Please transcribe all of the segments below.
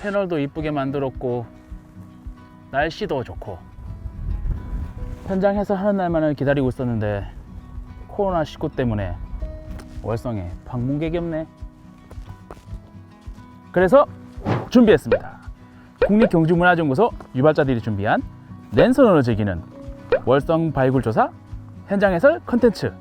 패널도 이쁘게 만들었고 날씨도 좋고 현장 해설하는 날만을 기다리고 있었는데 코로나19 때문에 월성에 방문객이 없네. 그래서 준비했습니다. 국립경주문화연구소 유발자들이 준비한 랜선으로 즐기는 월성 발굴조사 현장 해설 컨텐츠.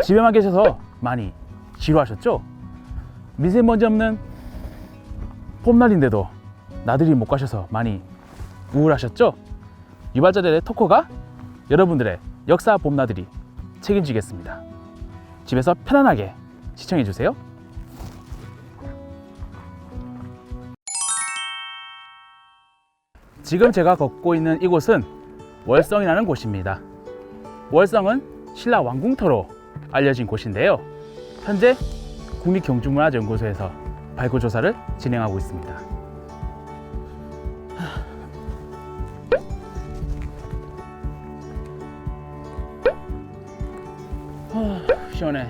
집에만 계셔서 많이 지루하셨죠? 미세먼지 없는 봄날인데도 나들이 못 가셔서 많이 우울하셨죠? 유발자들의 토크가 여러분들의 역사 봄나들이 책임지겠습니다. 집에서 편안하게 시청해주세요. 지금 제가 걷고 있는 이곳은 월성이라는 곳입니다. 월성은 신라 왕궁터로 알려진 곳인데요. 현재 국립경주문화연구소에서 발굴조사를 진행하고 있습니다. 시원해.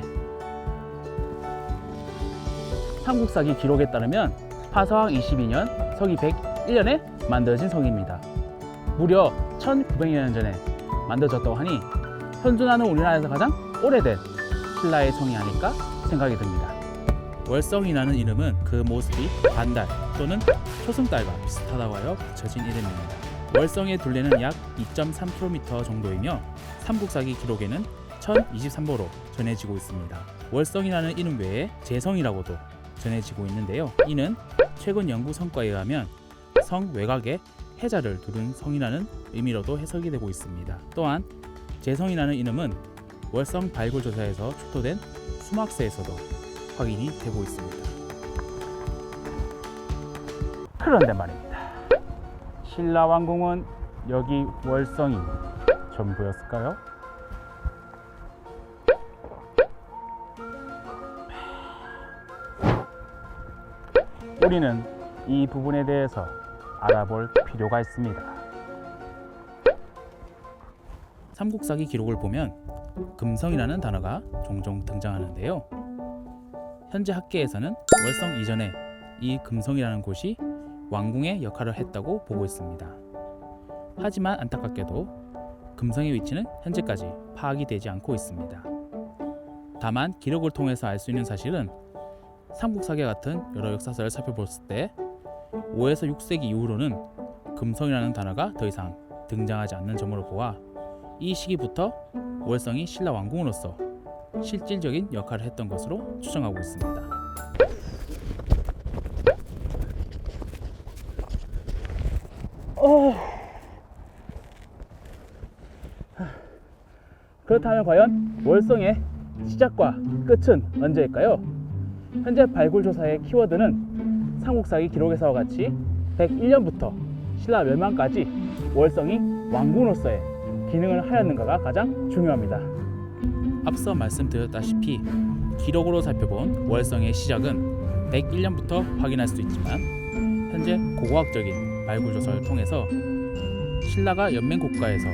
삼국사기 기록에 따르면 파사왕 22년 서기 101년에 만들어진 성입니다. 무려 1900년 전에 만들어졌다고 하니 현존하는 우리나라에서 가장 오래된 신라의 성이 아닐까 생각이 듭니다. 월성이라는 이름은 그 모습이 반달 또는 초승달과 비슷하다고 하여 붙여진 이름입니다. 월성의 둘레는 약 2.3km 정도이며 삼국사기 기록에는 1023보로 전해지고 있습니다. 월성이라는 이름 외에 제성이라고도 전해지고 있는데요. 이는 최근 연구 성과에 의하면 성 외곽에 해자를 두른 성이라는 의미로도 해석이 되고 있습니다. 또한 제성이라는 이름은 월성 발굴조사에서 출토된 수막세에서도 확인이 되고 있습니다. 그런데 말입니다. 신라 왕궁은 여기 월성이 전부였을까요? 우리는 이 부분에 대해서 알아볼 필요가 있습니다. 삼국사기 기록을 보면 금성이라는 단어가 종종 등장하는데요. 현재 학계에서는 월성 이전에 이 금성이라는 곳이 왕궁의 역할을 했다고 보고 있습니다. 하지만 안타깝게도 금성의 위치는 현재까지 파악이 되지 않고 있습니다. 다만 기록을 통해서 알 수 있는 사실은 삼국사기 같은 여러 역사서를 살펴봤을 때 5에서 6세기 이후로는 금성이라는 단어가 더 이상 등장하지 않는 점으로 보아 이 시기부터 월성이 신라 왕궁으로서 실질적인 역할을 했던 것으로 추정하고 있습니다. 그렇다면 과연 월성의 시작과 끝은 언제일까요? 현재 발굴조사의 키워드는 삼국사기 기록에서와 같이 101년부터 신라 멸망까지 월성이 왕궁으로서의 기능을 하였는가가 가장 중요합니다. 앞서 말씀드렸다시피 기록으로 살펴본 월성의 시작은 101년부터 확인할 수 있지만 현재 고고학적인 발굴조사를 통해서 신라가 연맹국가에서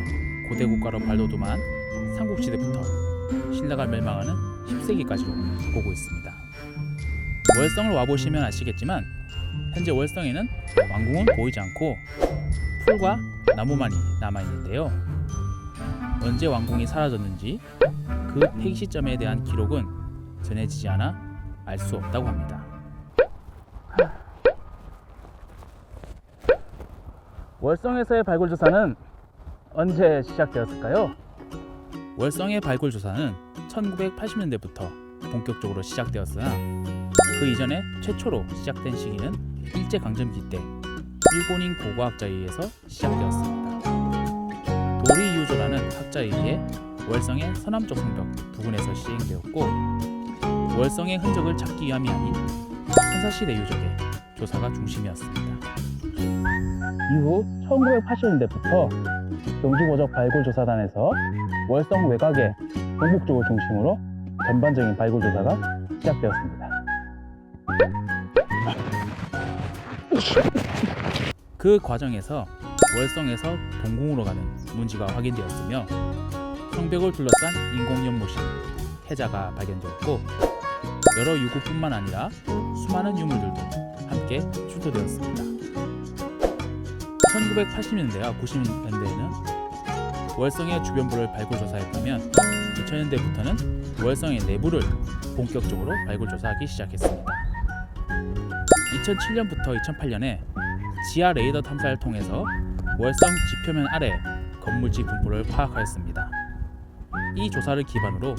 고대국가로 발돋움한 삼국시대부터 신라가 멸망하는 10세기까지로 보고 있습니다. 월성을 와보시면 아시겠지만 현재 월성에는 왕궁은 보이지 않고 풀과 나무만이 남아있는데요. 언제 왕궁이 사라졌는지 그 폐기 시점에 대한 기록은 전해지지 않아 알 수 없다고 합니다. 월성에서의 발굴조사는 언제 시작되었을까요? 월성의 발굴조사는 1980년대부터 본격적으로 시작되었으나 그 이전에 최초로 시작된 시기는 일제강점기 때 일본인 고고학자에 의해서 시작되었습니다. 도리유조라는 학자에 의해 월성의 서남쪽 성벽 부근에서 시행되었고 월성의 흔적을 찾기 위함이 아닌 선사시대 유적의 조사가 중심이었습니다. 이후 1980년대부터 경주고적 발굴조사단에서 월성 외곽의 동북 쪽을 중심으로 전반적인 발굴조사가 시작되었습니다. 그 과정에서 월성에서 동궁으로 가는 문지가 확인되었으며 성벽을 둘러싼 인공 연못인 해자가 발견되었고 여러 유구뿐만 아니라 수많은 유물들도 함께 출토되었습니다. 1980년대와 90년대에는 월성의 주변부를 발굴 조사해보면 2000년대부터는 월성의 내부를 본격적으로 발굴 조사하기 시작했습니다. 2007년부터 2008년에 지하 레이더 탐사를 통해서 월성 지표면 아래 건물지 분포를 파악하였습니다. 이 조사를 기반으로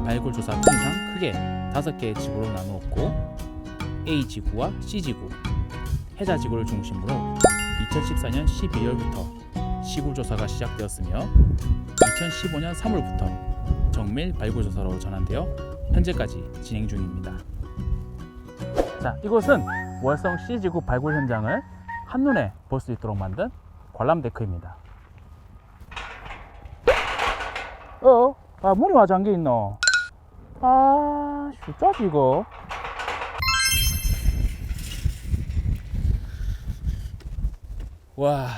발굴 조사 편의상 크게 5개의 지구로 나누었고 A지구와 C지구, 해자지구를 중심으로 2014년 12월부터 시굴 조사가 시작되었으며 2015년 3월부터 정밀 발굴 조사로 전환되어 현재까지 진행 중입니다. 자, 이곳은 월성 C지구 발굴 현장을 한눈에 볼 수 있도록 만든 관람 데크입니다. 문이 와 잠겨 있노. 슈짜지 이거. 와,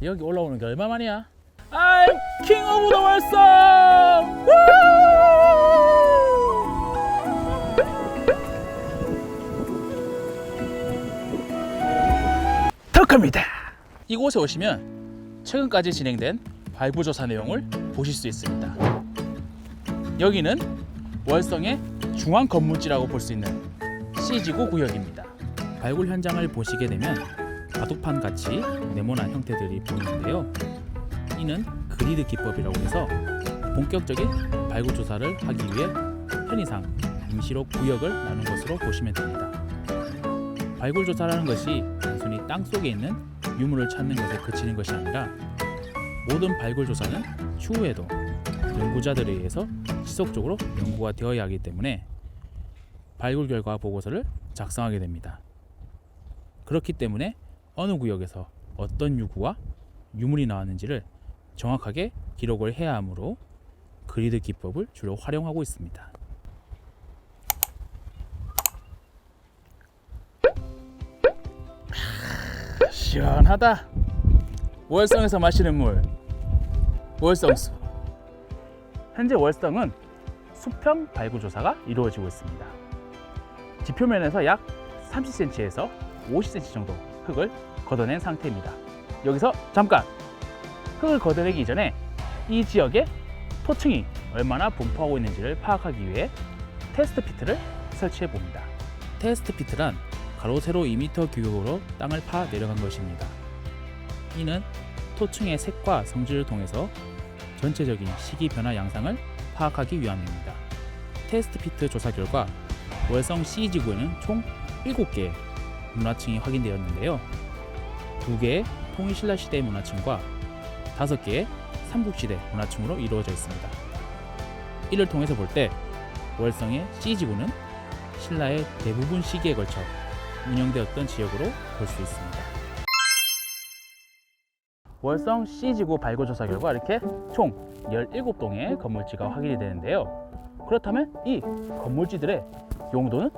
여기 올라오는 게 얼마만이야? I'm King of the 월성! 덕합니다. 이곳에 오시면 최근까지 진행된 발굴 조사 내용을 보실 수 있습니다. 여기는 월성의 중앙 건물지라고 볼 수 있는 C지구 구역입니다. 발굴 현장을 보시게 되면 바둑판 같이 네모난 형태들이 보이는데요. 이는 그리드 기법이라고 해서 본격적인 발굴 조사를 하기 위해 편의상 임시로 구역을 나눈 것으로 보시면 됩니다. 발굴 조사라는 것이 단순히 땅 속에 있는 유물을 찾는 것에 그치는 것이 아니라 모든 발굴 조사는 추후에도 연구자들에 의해서 지속적으로 연구가 되어야 하기 때문에 발굴 결과 보고서를 작성하게 됩니다. 그렇기 때문에 어느 구역에서 어떤 유구와 유물이 나왔는지를 정확하게 기록을 해야 하므로 그리드 기법을 주로 활용하고 있습니다. 시원하다. 월성에서 마시는 물, 월성수. 현재 월성은 수평 발굴 조사가 이루어지고 있습니다. 지표면에서 약 30cm에서 50cm 정도 흙을 걷어낸 상태입니다. 여기서 잠깐! 흙을 걷어내기 이전에 이 지역에 토층이 얼마나 분포하고 있는지를 파악하기 위해 테스트 피트를 설치해 봅니다. 테스트 피트란 가로 세로 2m 규격으로 땅을 파 내려간 것입니다. 이는 토층의 색과 성질을 통해서 전체적인 시기 변화 양상을 파악하기 위함입니다. 테스트 피트 조사 결과 월성 C지구에는 총 7개의 문화층이 확인되었는데요. 2개의 통일신라 시대 문화층과 5개의 삼국시대 문화층으로 이루어져 있습니다. 이를 통해서 볼 때 월성의 C지구는 신라의 대부분 시기에 걸쳐 운영되었던 지역으로 볼 수 있습니다. 월성 C지구 발굴 조사 결과 이렇게 총 17동의 건물지가 확인이 되는데요. 그렇다면 이 건물지들의 용도는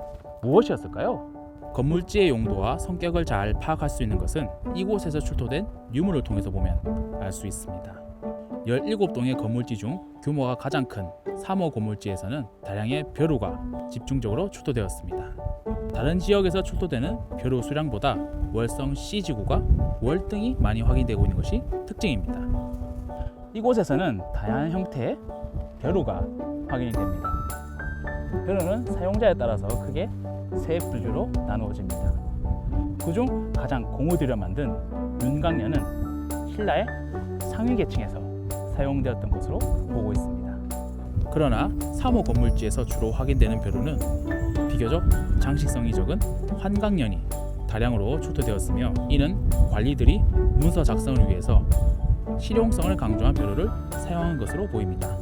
무엇이었을까요? 건물지의 용도와 성격을 잘 파악할 수 있는 것은 이곳에서 출토된 유물을 통해서 보면 알 수 있습니다. 17동의 건물지 중 규모가 가장 큰 3호 건물지에서는 다량의 벼루가 집중적으로 출토되었습니다. 다른 지역에서 출토되는 벼루 수량보다 월성 C지구가 월등히 많이 확인되고 있는 것이 특징입니다. 이곳에서는 다양한 형태의 벼루가 확인이 됩니다. 벼루는 사용자에 따라서 크게 세 분류로 나누어집니다. 그중 가장 공을 들여 만든 윤강년은 신라의 상위 계층에서 사용되었던 것으로 보고 있습니다. 그러나 3호 건물지에서 주로 확인되는 벼루는 비교적 장식성이 적은 환강년이 다량으로 출토되었으며 이는 관리들이 문서 작성을 위해서 실용성을 강조한 벼루를 사용한 것으로 보입니다.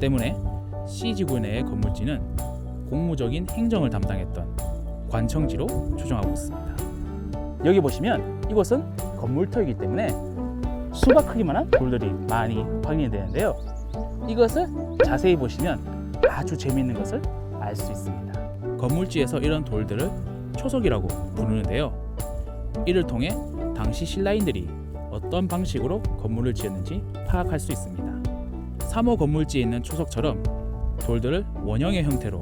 때문에 C지구 내의 건물지는 공무적인 행정을 담당했던 관청지로 추정하고 있습니다. 여기 보시면 이곳은 건물터이기 때문에 수박 크기만한 돌들이 많이 확인이 되는데요. 이것을 자세히 보시면 아주 재미있는 것을 알 수 있습니다. 건물지에서 이런 돌들을 초석이라고 부르는데요. 이를 통해 당시 신라인들이 어떤 방식으로 건물을 지었는지 파악할 수 있습니다. 3호 건물지에 있는 초석처럼 돌들을 원형의 형태로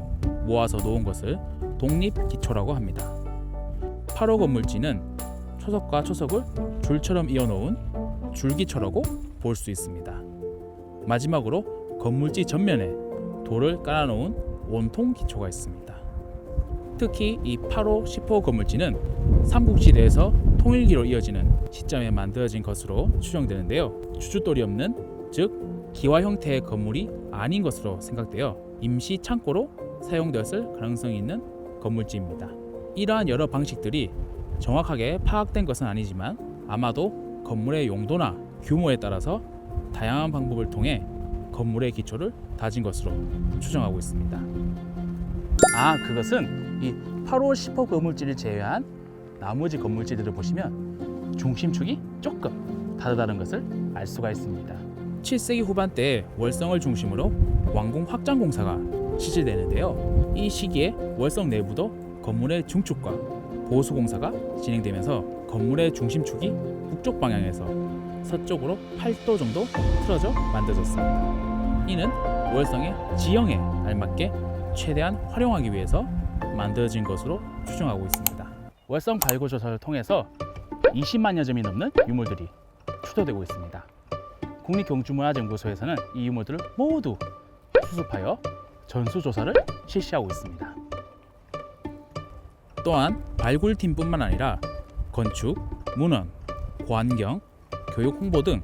모아서 놓은 것을 독립기초라고 합니다. 8호 건물지는 초석과 초석을 줄처럼 이어놓은 줄기초라고 볼 수 있습니다. 마지막으로 건물지 전면에 돌을 깔아놓은 원통기초가 있습니다. 특히 이 8호, 10호 건물지는 삼국시대에서 통일기로 이어지는 시점에 만들어진 것으로 추정되는데요. 주춧돌이 없는, 즉 기와 형태의 건물이 아닌 것으로 생각되어 임시 창고로 사용되었을 가능성이 있는 건물지입니다. 이러한 여러 방식들이 정확하게 파악된 것은 아니지만 아마도 건물의 용도나 규모에 따라서 다양한 방법을 통해 건물의 기초를 다진 것으로 추정하고 있습니다. 그것은 이 8호, 10호 건물지를 제외한 나머지 건물지들을 보시면 중심축이 조금 다르다는 것을 알 수가 있습니다. 7세기 후반대에 월성을 중심으로 완공 확장 공사가 실시되는데요. 이 시기에 월성 내부도 건물의 중축과 보수 공사가 진행되면서 건물의 중심축이 북쪽 방향에서 서쪽으로 8도 정도 틀어져 만들어졌습니다. 이는 월성의 지형에 알맞게 최대한 활용하기 위해서 만들어진 것으로 추정하고 있습니다. 월성 발굴 조사를 통해서 20만여 점이 넘는 유물들이 추도되고 있습니다. 국립경주문화연구소에서는 이 유물들을 모두 수습하여 전수조사를 실시하고 있습니다. 또한 발굴팀뿐만 아니라 건축, 문헌, 환경, 교육 홍보 등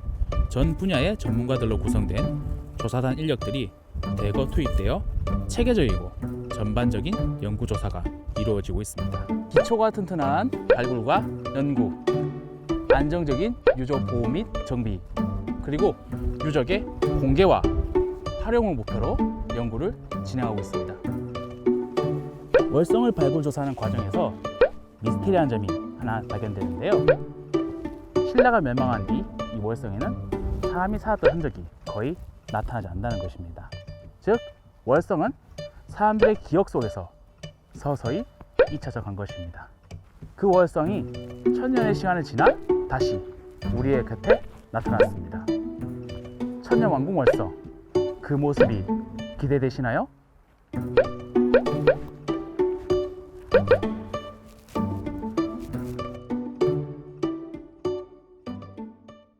전 분야의 전문가들로 구성된 조사단 인력들이 대거 투입되어 체계적이고 전반적인 연구조사가 이루어지고 있습니다. 기초가 튼튼한 발굴과 연구, 안정적인 유적 보호 및 정비, 그리고 유적의 공개와 활용을 목표로 연구를 진행하고 있습니다. 월성을 발굴 조사하는 과정에서 미스테리한 점이 하나 발견되는데요. 신라가 멸망한 뒤 이 월성에는 사람이 살았던 흔적이 거의 나타나지 않는다는 것입니다. 즉, 월성은 사람들의 기억 속에서 서서히 잊혀져 간 것입니다. 그 월성이 천년의 시간을 지나 다시 우리의 곁에 나타났습니다. 천년왕궁 월성, 그 모습이 기대되시나요?